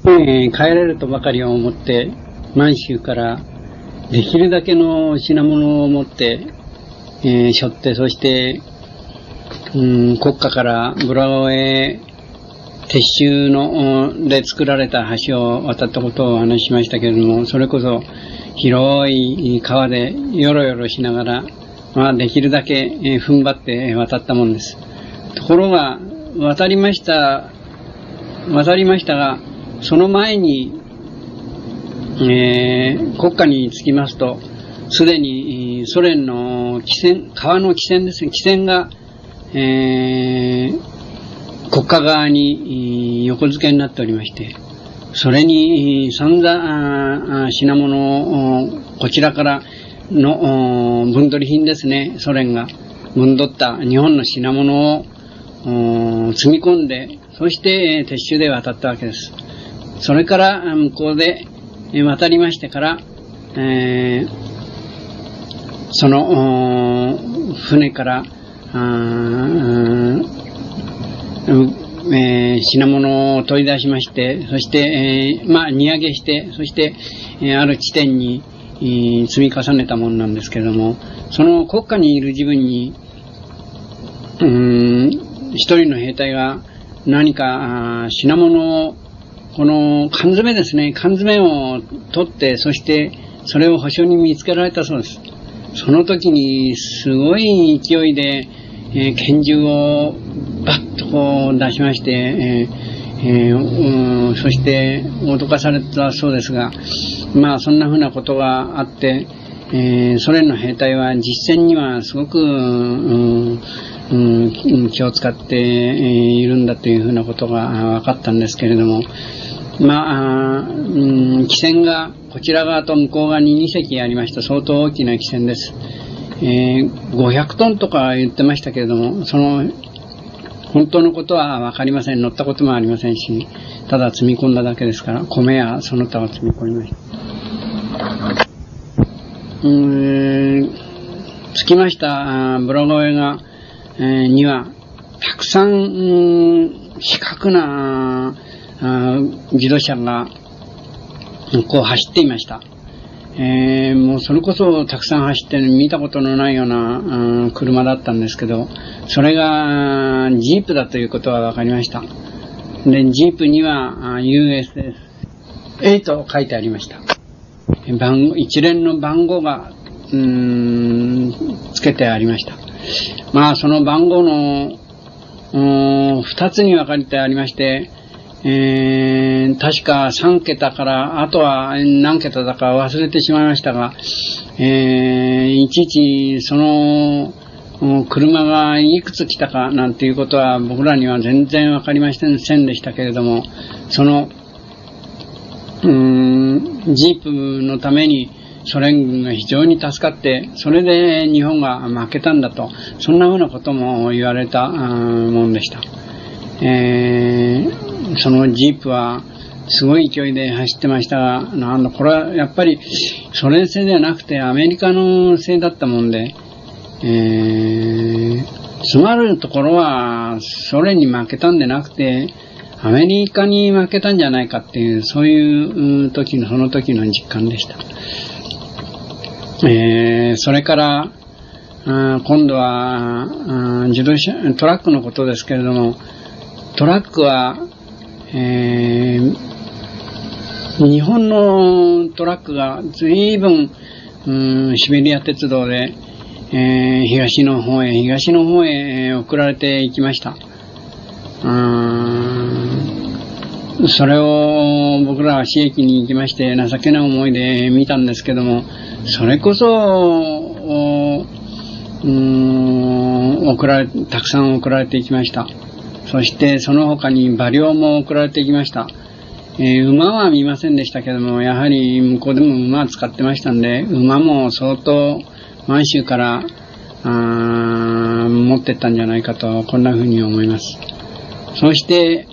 帰れるとばかり思って満州からできるだけの品物を持って、背負って、そして、国家からブラゴへ鉄舟で作られた橋を渡ったことをお話ししましたけれども、それこそ広い川でよろよろしながら、できるだけ踏ん張って渡ったもんです。ところが渡りましたが、その前に、国家に着きますと、すでにソ連の川の汽船ですね、汽船が、国家側に横付けになっておりまして、それに散々品物をこちらからの分取り品ですね、ソ連が分取った日本の品物を積み込んで、そして鉄舟で渡ったわけです。それから向こうで渡りましてから、その船から品物を取り出しまして、そして、荷上げして、そして、ある地点に積み重ねたものなんですけれども、その国家にいる自分に一人の兵隊が何か品物を、この缶詰ですね、缶詰を取って、そしてそれを保証に見つけられたそうです。その時にすごい勢いで、拳銃をバッとこう出しまして、そして脅かされたそうですが、そんなふうなことがあって、ソ連の兵隊は実戦にはすごく、気を使っているんだというふうなことが分かったんですけれども、汽船がこちら側と向こう側に2隻ありました。相当大きな汽船です。500トンとか言ってましたけれども、その本当のことは分かりません。乗ったこともありませんし、ただ積み込んだだけですから、米やその他を積み込みました。着きましたブラゴエが、にはたくさん四角な自動車がこう走っていました。もうそれこそたくさん走って見たことのないような車だったんですけど、それがジープだということは分かりました。で、ジープには USS-8 と書いてありました。一連の番号がつけてありました。その番号の2つに分かれてありまして、確か3桁からあとは何桁だか忘れてしまいましたが、いちいちその車がいくつ来たかなんていうことは僕らには全然わかりませんでしたけれども、そのジープのためにソ連軍が非常に助かって、それで日本が負けたんだと、そんなふうなことも言われたもんでした。そのジープはすごい勢いで走ってましたが、これはやっぱりソ連製ではなくてアメリカの製だったもんで、つまるところはソ連に負けたんでなくてアメリカに負けたんじゃないかっていう、そういうその時の実感でした。それから今度は自動車トラックのことですけれども、トラックは日本のトラックが随分シベリア鉄道で、東の方へ送られていきました。それを僕らは市駅に行きまして情けない思いで見たんですけども、それこそたくさん送られていきました。そしてその他に馬両も送られていきました。馬は見ませんでしたけども、やはり向こうでも馬は使ってましたんで、馬も相当満州から持ってったんじゃないかと、こんなふうに思います。そして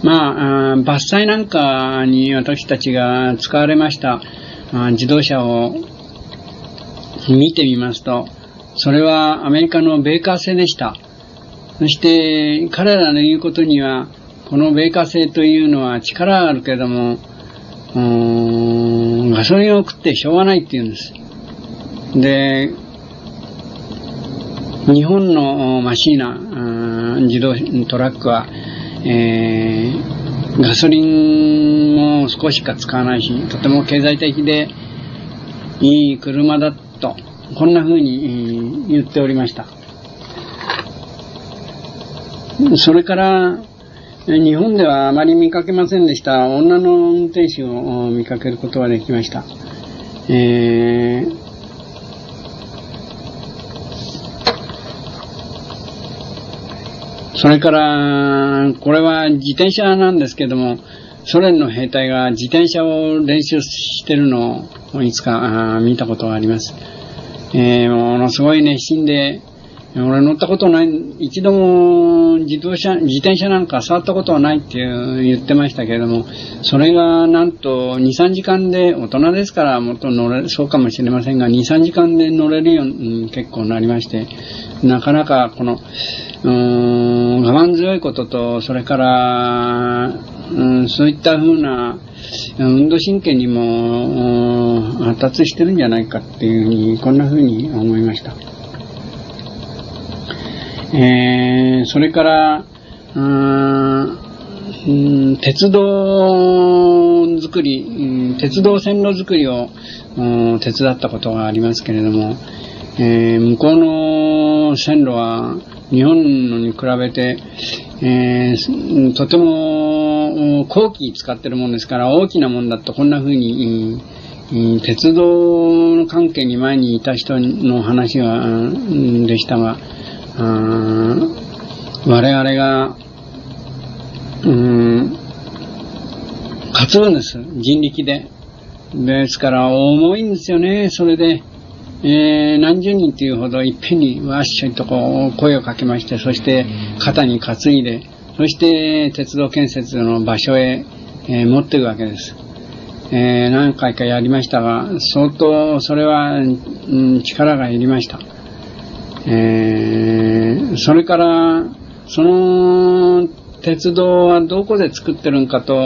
伐採なんかに私たちが使われました自動車を見てみますと、それはアメリカのベーカー製でした。そして彼らの言うことには、この米火星というのは力があるけれども、ガソリンを食ってしょうがないっていうんです。で、日本のマシーナ、自動トラックは、ガソリンも少ししか使わないし、とても経済的でいい車だと、こんな風に言っておりました。それから日本ではあまり見かけませんでした女の運転手を見かけることができました。それからこれは自転車なんですけども、ソ連の兵隊が自転車を練習しているのをいつか見たことがあります。ものすごい熱心で、俺乗ったことない、一度も自転車なんか触ったことはないって言ってましたけれども、それがなんと 2,3 時間で、大人ですからもっと乗れ、そうかもしれませんが、2、3時間で乗れるように結構なりまして、なかなかこの、我慢強いことと、それから、そういった風な運動神経にも発達してるんじゃないかっていうふうに、こんな風に思いました。それから、鉄道作り、鉄道線路作りを手伝ったことがありますけれども、向こうの線路は日本のに比べて、とても工機使ってるもんですから大きなもんだと、こんな風に、鉄道の関係に前にいた人の話でしたが、我々が、担ぐんです、人力で。ですから重いんですよね。それで、何十人というほどいっぺんにわっしょいとこう声をかけまして、そして肩に担いで、そして鉄道建設の場所へ、持っていくわけです。何回かやりましたが、相当それは、力がいりました。それからその鉄道はどこで作ってるんかと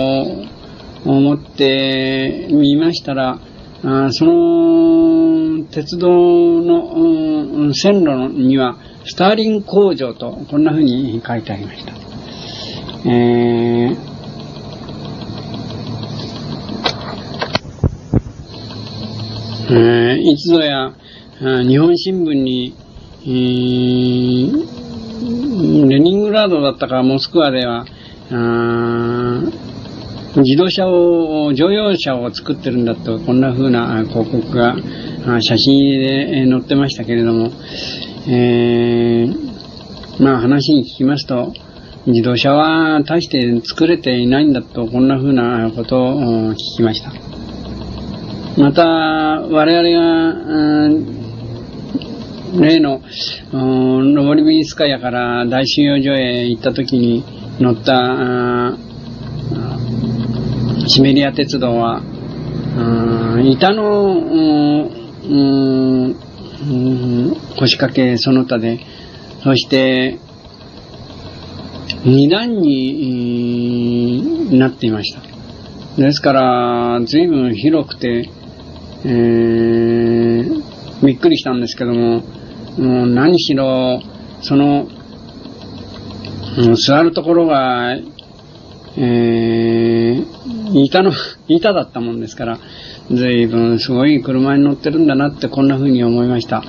思って見ましたら、その鉄道の線路にはスターリン工場とこんな風に書いてありました。いつぞや日本新聞にレニングラードだったかモスクワでは自動車を乗用車を作ってるんだと、こんな風な広告が写真で載ってましたけれども、話に聞きますと、自動車は大して作れていないんだと、こんな風なことを聞きました。また我々が例のノボリビンスカヤから大収容所へ行った時に乗ったシベリア鉄道は板の腰掛けその他で、そして2段になっていました。ですから随分広くて、びっくりしたんですけども、何しろその座るところが、板だったもんですから、随分すごい車に乗ってるんだなって、こんな風に思いました。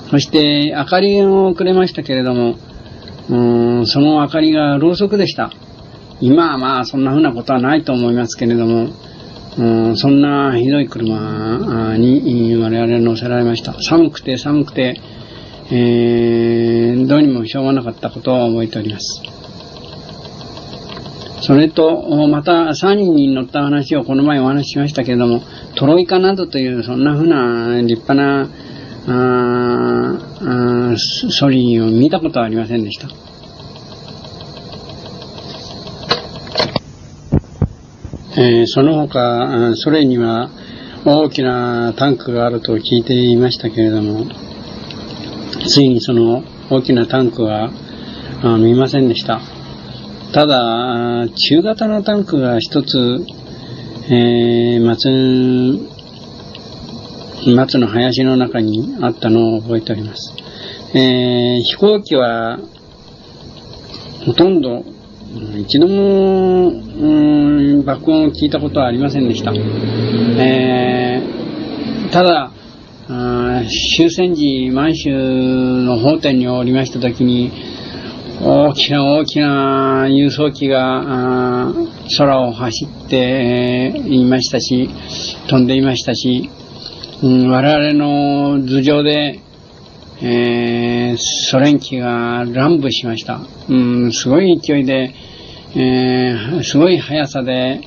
そして明かりをくれましたけれども、その明かりがろうそくでした。今はそんな風なことはないと思いますけれども、そんなひどい車に我々乗せられました。寒くて、どうにもしょうがなかったことを覚えております。それとまた3人に乗った話をこの前お話ししましたけれども、トロイカなどというそんな風な立派なソリを見たことはありませんでした。その他ソ連には大きなタンクがあると聞いていましたけれども、ついにその大きなタンクは見ませんでした。ただ、中型のタンクが一つ、松の林の中にあったのを覚えております。飛行機はほとんど一度も、爆音を聞いたことはありませんでした。ただ、終戦時満州の奉天におりましたときに、大きな輸送機が空を走っていましたし、飛んでいましたし、我々の頭上で、ソ連機が乱舞しました。すごい勢いで、すごい速さで、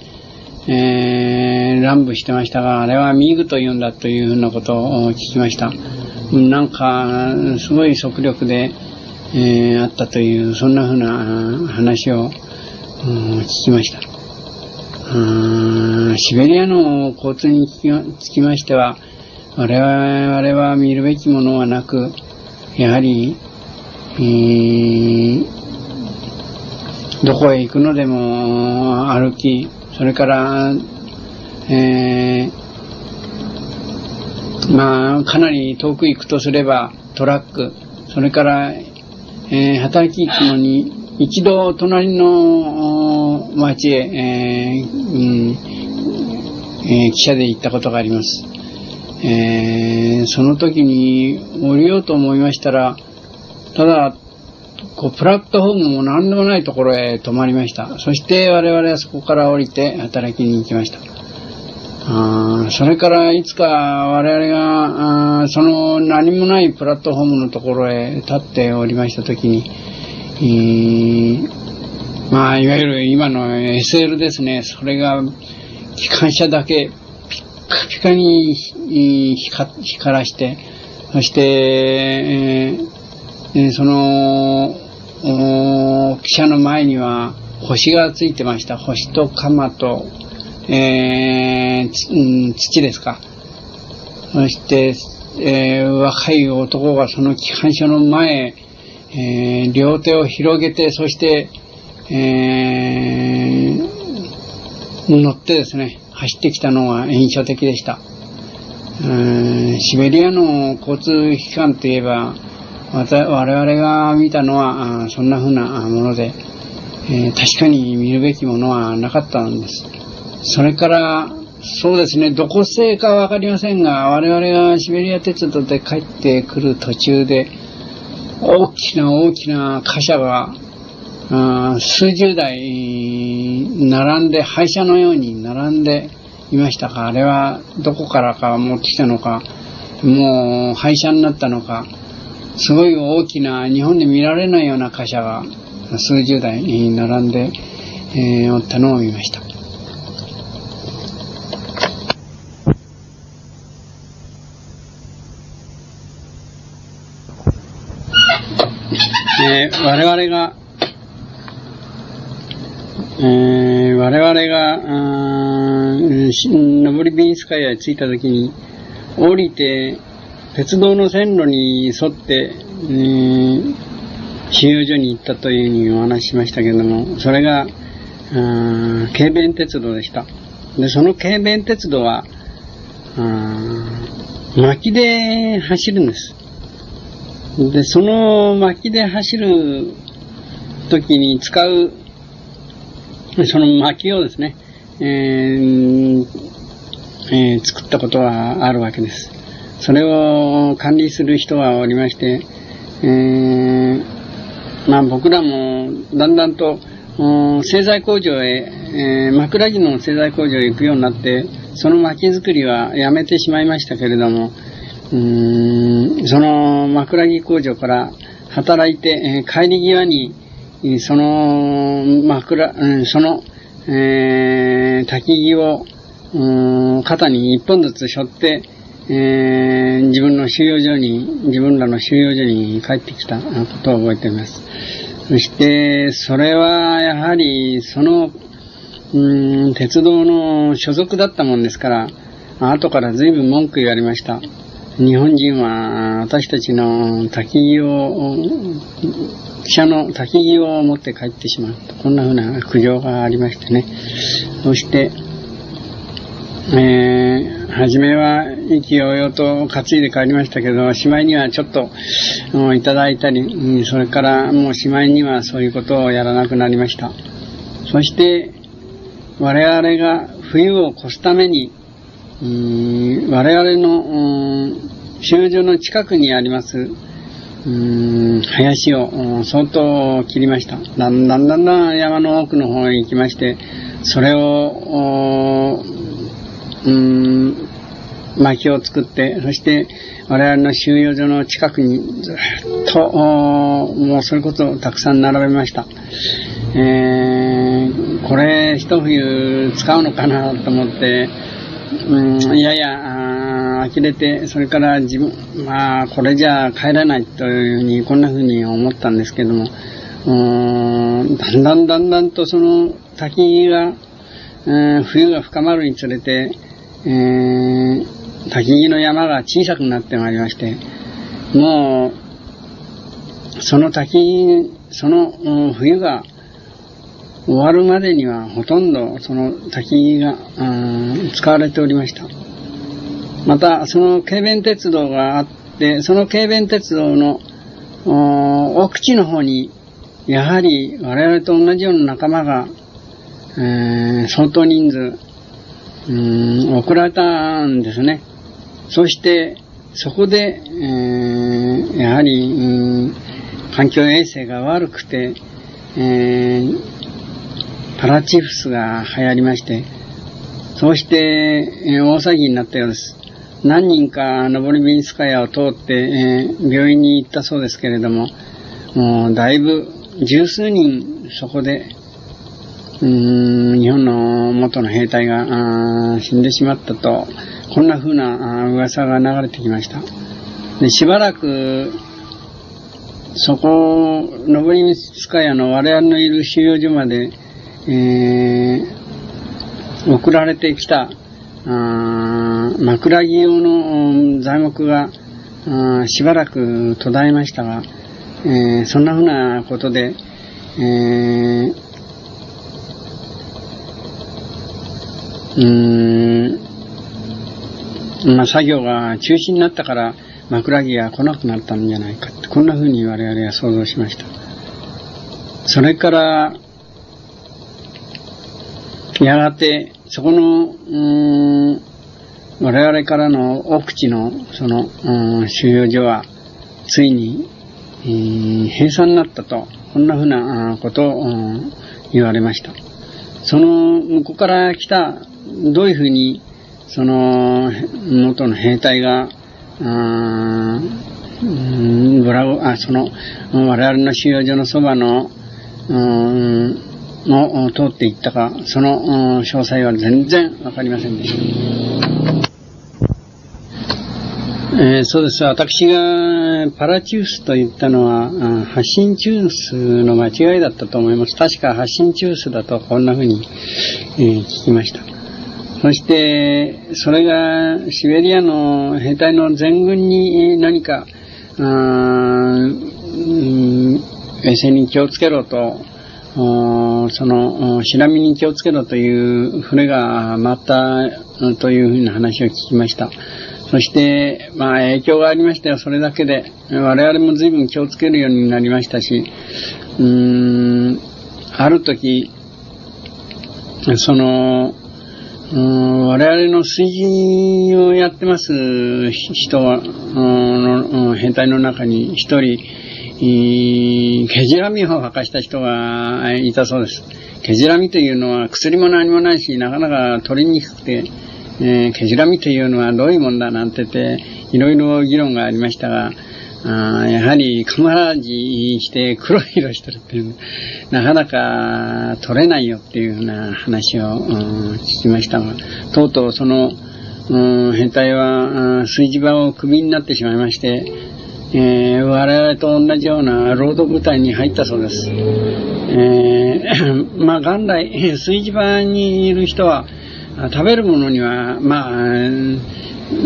乱舞してましたが、あれはミグと言うんだというふうなことを聞きました。なんかすごい速力で、あったという、そんなふうな話を聞きました。シベリアの交通につきましては、我々は見るべきものはなく、やはり、どこへ行くのでも歩き、それから、かなり遠く行くとすればトラック、それから、働き行くのに一度隣の町へ、汽車で行ったことがあります。その時に降りようと思いましたら、ただプラットフォームも何でもないところへ止まりました。そして我々はそこから降りて働きに行きました。それからいつか我々がその何もないプラットフォームのところへ立っておりました時に、いわゆる今の SL ですね。それが機関車だけピカピカに光らして、そして、その汽車の前には星がついてました。星と鎌と、土ですか。そして、若い男がその機関車の前へ、両手を広げて、そして、乗ってですね、走ってきたのが印象的でした。シベリアの交通機関といえば、我々が見たのはそんな風なもので、確かに見るべきものはなかったんです。それからそうですね、どこ製かわかりませんが、我々がシベリア鉄道で帰ってくる途中で大きな貨車が数十台並んで、廃車のように並んでいましたが、あれはどこからか持ってきたのか、もう廃車になったのか、すごい大きな日本で見られないような貨車が数十台並んで、おったのを見ました。我々がノブリビンスカヤへ着いたときに、降りて鉄道の線路に沿って、収容所に行ったというふうにお話ししましたけれども、それが軽便鉄道でした。で、その軽便鉄道は薪で走るんです。で、その薪で走る時に使うその薪をですね、作ったことはあるわけです。それを管理する人がおりまして、僕らもだんだんと製材工場へ、枕木の製材工場へ行くようになって、その薪作りはやめてしまいましたけれども、その枕木工場から働いて、帰り際にその焚き木を肩に一本ずつ背負って、自分らの収容所に帰ってきたことを覚えています。そしてそれはやはりその鉄道の所属だったもんですから、後から随分文句言われました。日本人は私たちの焚き木を、汽車の焚き木を持って帰ってしまうと、こんなふうな苦情がありましてね。そして、初めは意気揚々と担いで帰りましたけど、しまいにはちょっといただいたり、それからもうしまいにはそういうことをやらなくなりました。そして我々が冬を越すために、我々の収容所の近くにあります林を相当切りました。だんだん山の奥の方へ行きまして、それを薪を作って、そして我々の収容所の近くにずっともうそれこそたくさん並べました。これ一冬使うのかなと思って、やや呆れて、それからこれじゃ帰らないというふうに、こんなふうに思ったんですけども、だんだんとその焚き木が、冬が深まるにつれて、焚き木の山が小さくなってまいりまして、もうその冬が終わるまでにはほとんどその焚き木が使われておりました。またその軽便鉄道があって、その軽便鉄道の奥地の方にやはり我々と同じような仲間が、相当人数送られたんですね。そしてそこで、やはり環境衛生が悪くて、パラチフスが流行りまして、そうして、大騒ぎになったようです。何人かノボリビンスカヤを通って、病院に行ったそうですけれども、もうだいぶ十数人そこで日本の元の兵隊が死んでしまったと、こんな風な噂が流れてきました。でしばらくそこノボリビンスカヤの我々のいる収容所まで送られてきた枕木用の材木がしばらく途絶えましたが、そんなふうなことで、作業が中止になったから枕木が来なくなったんじゃないかって、こんなふうに我々は想像しました。それからやがてそこの我々からの奥地のその収容所はついに、閉鎖になったと、こんなふうなことを言われました。その向こうから来た、どういうふうにその元の兵隊がその我々の収容所のそばのを通っていったか、その詳細は全然わかりませんでした。そうです。私がパラチウスと言ったのは発信チュースの間違いだったと思います。確か発信チュースだとこんなふうに、聞きました。そしてそれがシベリアの兵隊の全軍に何か衛生に気をつけろと、そのシラミに気をつけろという船が回ったというふうな話を聞きました。そして影響がありましたよ。それだけで我々も随分気をつけるようになりましたし、ある時その我々の炊事をやってます人の兵隊の中に一人ケジラミを吐かした人がいたそうです。ケジラミというのは薬も何もないし、なかなか取りにくくて、ケジラミというのはどういうもんだなんて言っていろいろ議論がありましたが、やはりカモフラージして黒い色してるっていうなかなか取れないよっていうふうな話を聞きましたが、とうとうその兵隊は炊事場をクビになってしまいまして、我々と同じような労働部隊に入ったそうです。元来炊事場にいる人は食べるものには、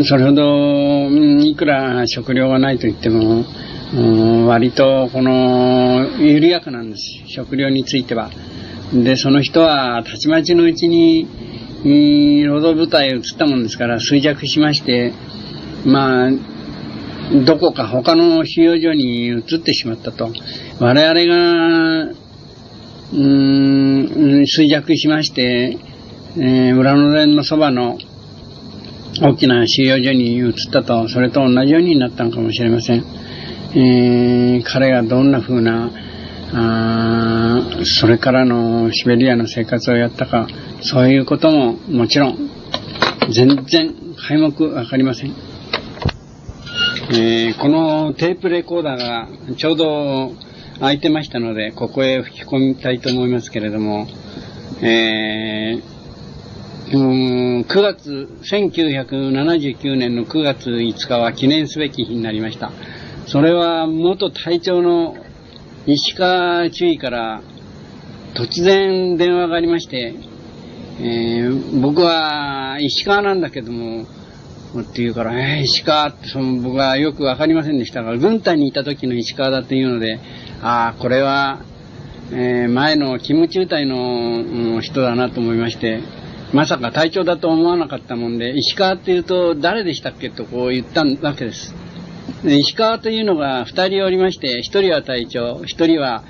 それほど、いくら食料がないと言っても、割とこの緩やかなんです、食料については。でその人はたちまちのうちに労働部隊へ移ったもんですから衰弱しまして、どこか他の収容所に移ってしまったと。我々が衰弱しまして、裏の田のそばの大きな収容所に移ったと、それと同じようになったのかもしれません。彼がどんな風なそれからのシベリアの生活をやったか、そういうことももちろん全然皆目わかりません。このテープレコーダーがちょうど空いてましたので、ここへ吹き込みたいと思いますけれども、1979年の9月5日は記念すべき日になりました。それは元隊長の石川中尉から突然電話がありまして、僕は石川なんだけどもって言うから、石川って僕はよくわかりませんでしたが、軍隊にいた時の石川だというので、これは、前の勤務中隊の、人だなと思いまして、まさか隊長だと思わなかったもんで、石川って言うと誰でしたっけとこう言ったわけです。石川というのが2人おりまして、1人は隊長、1人は、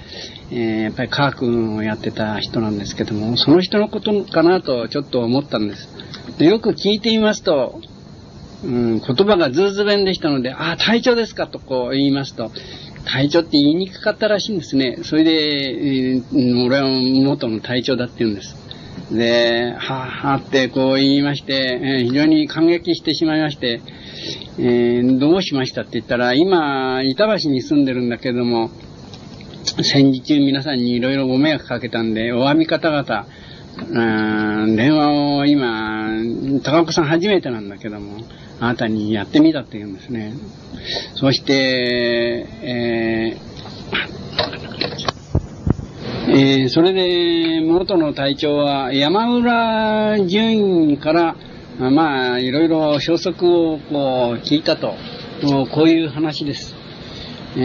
やっぱり科学をやってた人なんですけども、その人のことかなとちょっと思ったんです。でよく聞いてみますと、言葉がズーズ弁でしたので、隊長ですかとこう言いますと、隊長って言いにくかったらしいんですね。それで、俺は元の隊長だって言うんです。で、ってこう言いまして、非常に感激してしまいまして、どうしましたって言ったら、今板橋に住んでるんだけども、戦時中皆さんにいろいろご迷惑かけたんで、お詫び方々、電話を今高岡さん初めてなんだけども、あなたにやってみたって言うんですね。そして、それで元の隊長は山浦准尉からいろいろ消息をこう聞いたと、こういう話です。そ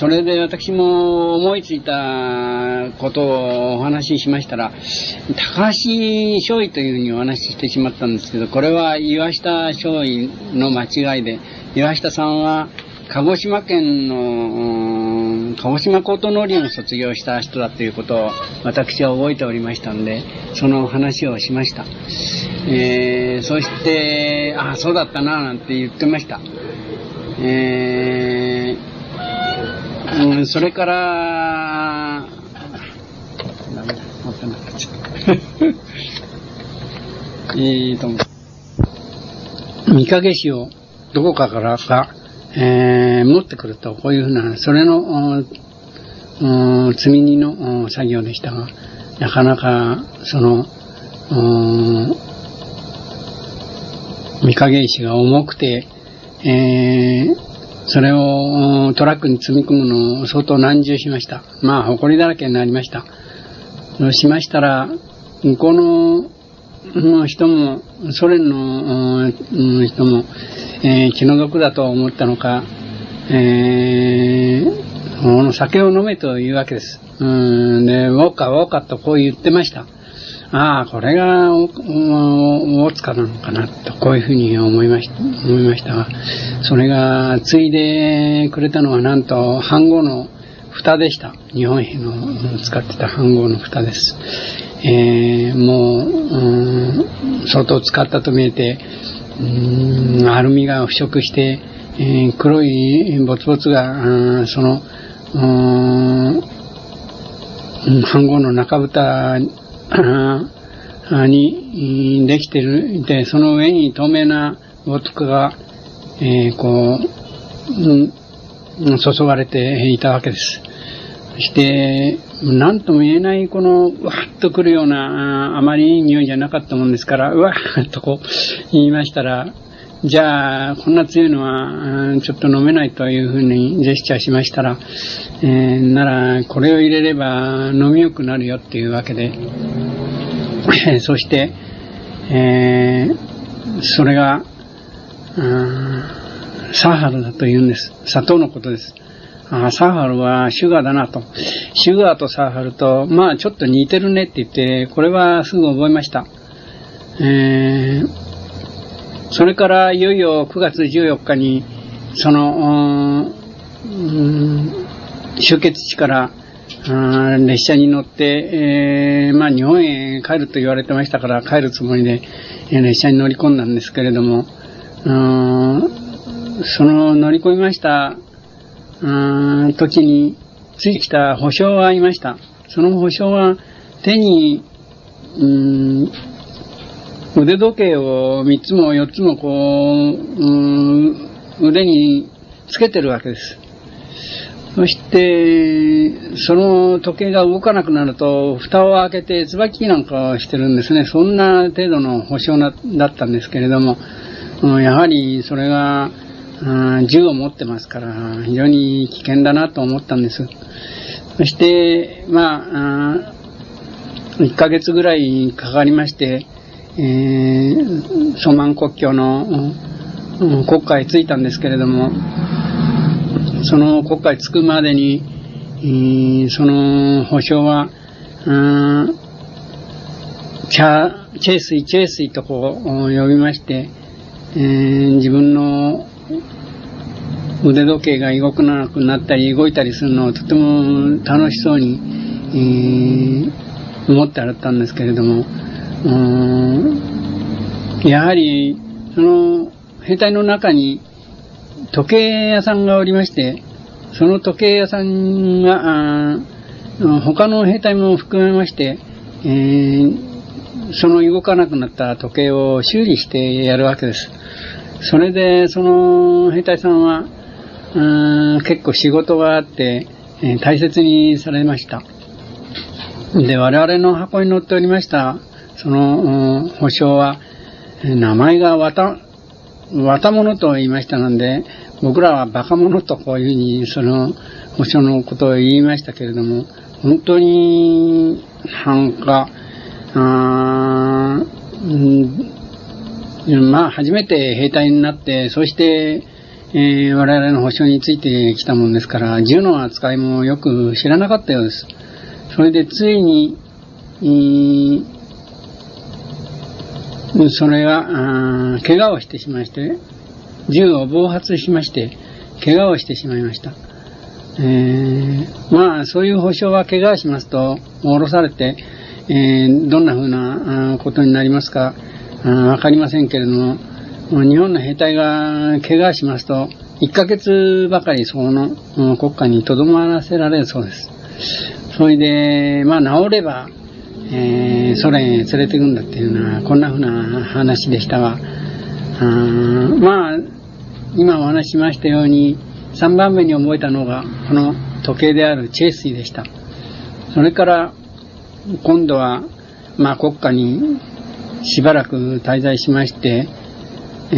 れで私も思いついたことをお話ししましたら、高橋少尉というふうにお話ししてしまったんですけど、これは岩下少尉の間違いで、岩下さんは鹿児島県の鹿児島高等農林を卒業した人だということを私は覚えておりましたので、その話をしました。そしてそうだったななんて言ってました。それから御影石をどこかからか、持ってくると、こういうふうな、それの積み荷の作業でしたが、なかなかその御影石が重くて、それをトラックに積み込むのを相当難渋しました。埃だらけになりました。そうしましたら、向こうの人も、ソ連の人も、気の毒だと思ったのか、酒を飲めというわけです。で、ウォーカとこう言ってました。これが大塚なのかなと、こういうふうに思いましたが、それが継いでくれたのはなんと飯盒の蓋でした。日本兵の使ってた飯盒の蓋です。もう相当使ったと見えて、アルミが腐食して、黒いボツボツがその飯盒の中蓋にできていて、その上に透明なボトクが、注がれていたわけです。そして何とも言えないこのわっとくるようなあまりいい匂いじゃなかったもんですから、うわっとこう言いましたら、じゃあこんな強いのはちょっと飲めないというふうにジェスチャーしましたら、ならこれを入れれば飲みよくなるよっていうわけで、そして、それが、サハルだと言うんです。砂糖のことです。サハルはシュガーだなと。シュガーとサハルと、まあちょっと似てるねって言って、これはすぐ覚えました。それからいよいよ9月14日に、その、終結地から列車に乗って、まあ日本へ帰ると言われてましたから帰るつもりで列車に乗り込んだんですけれども、その乗り込みました時についてきた保証がいました。その保証は手に腕時計を3つも4つもこう腕につけてるわけです。そしてその時計が動かなくなると蓋を開けて椿なんかをしてるんですね。そんな程度の保証だったんですけれども、やはりそれが銃を持ってますから非常に危険だなと思ったんです。そしてまあ1ヶ月ぐらいかかりまして、ソマン国境の国家へ着いたんですけれども、その国家へ着くまでにその保証はチェースイとこう呼びまして、自分の腕時計が動かなくなったり動いたりするのをとても楽しそうに、思ってあったんですけれども、やはりその兵隊の中に時計屋さんがおりまして、その時計屋さんが他の兵隊も含めまして、その動かなくなった時計を修理してやるわけです。それでその兵隊さんは結構仕事があって、大切にされました。で、我々の箱に載っておりましたその保証は名前が綿物と言いましたので、僕らはバカ者とこういうふうにその保証のことを言いましたけれども、本当になんかまあ初めて兵隊になって、そして、我々の保証についてきたものですから銃の扱いもよく知らなかったようです。それでついにそれが怪我をしてしまいまして、銃を暴発しまして怪我をしてしまいました。まあそういう保証は怪我をしますと降ろされて、どんな風なことになりますかわかりませんけれども、日本の兵隊が怪我をしますと1ヶ月ばかりその国家にとどまらせられるそうです。それでまあ治ればソ連へ連れて行くんだっていうようなこんな風な話でしたが、まあ今お話ししましたように3番目に覚えたのがこの時計であるチェースイでした。それから今度はまあ国家にしばらく滞在しまして、日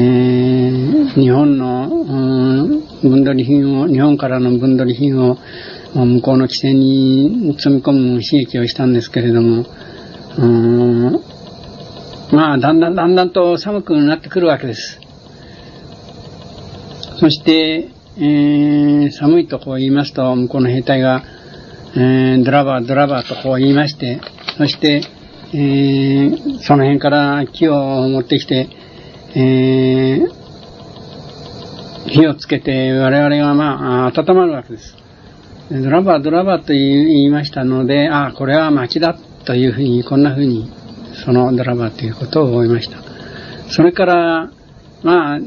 本の分取り品を日本からの分取り品を向こうの汽船に積み込む悲劇をしたんですけれども、まあだんだんと寒くなってくるわけです。そして、寒いとこう言いますと向こうの兵隊が、ドラバーとこう言いまして、そして、その辺から木を持ってきて、火をつけて我々がまあ温まるわけです。ドラバーと言いましたので、これは薪だというふうにこんなふうにそのドラバーということを覚えました。それからまあ、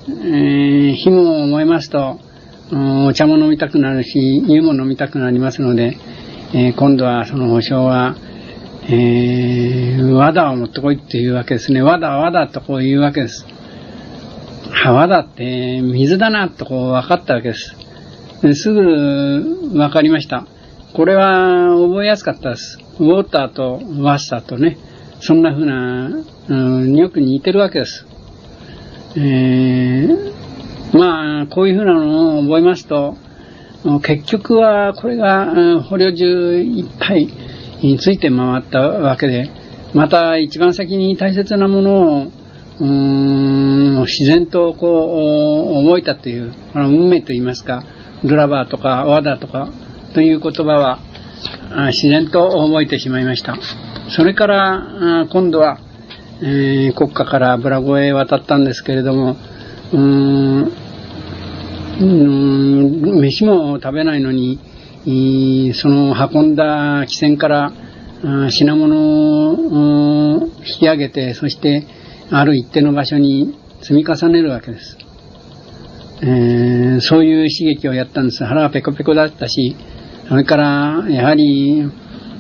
火も燃えますとお茶も飲みたくなるし湯も飲みたくなりますので、今度はその保証は綿を持ってこいっていうわけですね。綿とこういうわけです。綿って水だなとこう分かったわけです。すぐ分かりました。これは覚えやすかったです。ウォーターとワッサーとね、そんな風な、よく似てるわけです。まあこういう風なのを覚えますと、結局はこれが捕虜中いっぱいについて回ったわけで、また一番先に大切なものを自然とこう覚えたという、運命といいますか、ドラバーとかワダとかという言葉は自然と覚えてしまいました。それから今度は、国家からブラゴへ渡ったんですけれども、飯も食べないのに、その運んだ汽船から品物を引き上げて、そしてある一定の場所に積み重ねるわけです。そういう刺激をやったんです。腹はペコペコだったし、それからやはり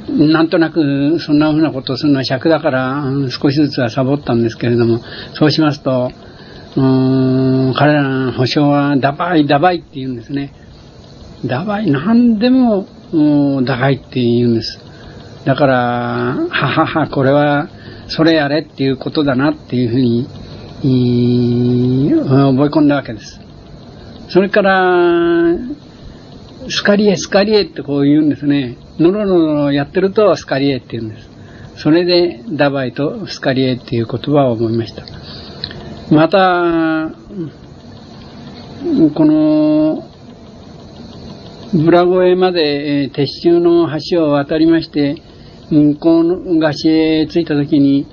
なんとなくそんなふうなことをするのは尺だから少しずつはサボったんですけれども、そうしますと彼らの保証はダバイダバイって言うんですね。ダバイ、何でもダバイって言うんです。だからははは、これはそれやれっていうことだなっていうふうに覚え込んだわけです。それからスカリエスカリエってこう言うんですね。ノロノロやってるとスカリエって言うんです。それでダバイとスカリエっていう言葉を覚えました。またこのブラゴエまで鉄柱の橋を渡りまして、向こうの岸へ着いた時に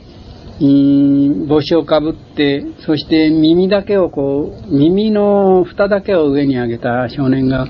帽子をかぶって、そして耳の蓋だけを上に上げた少年が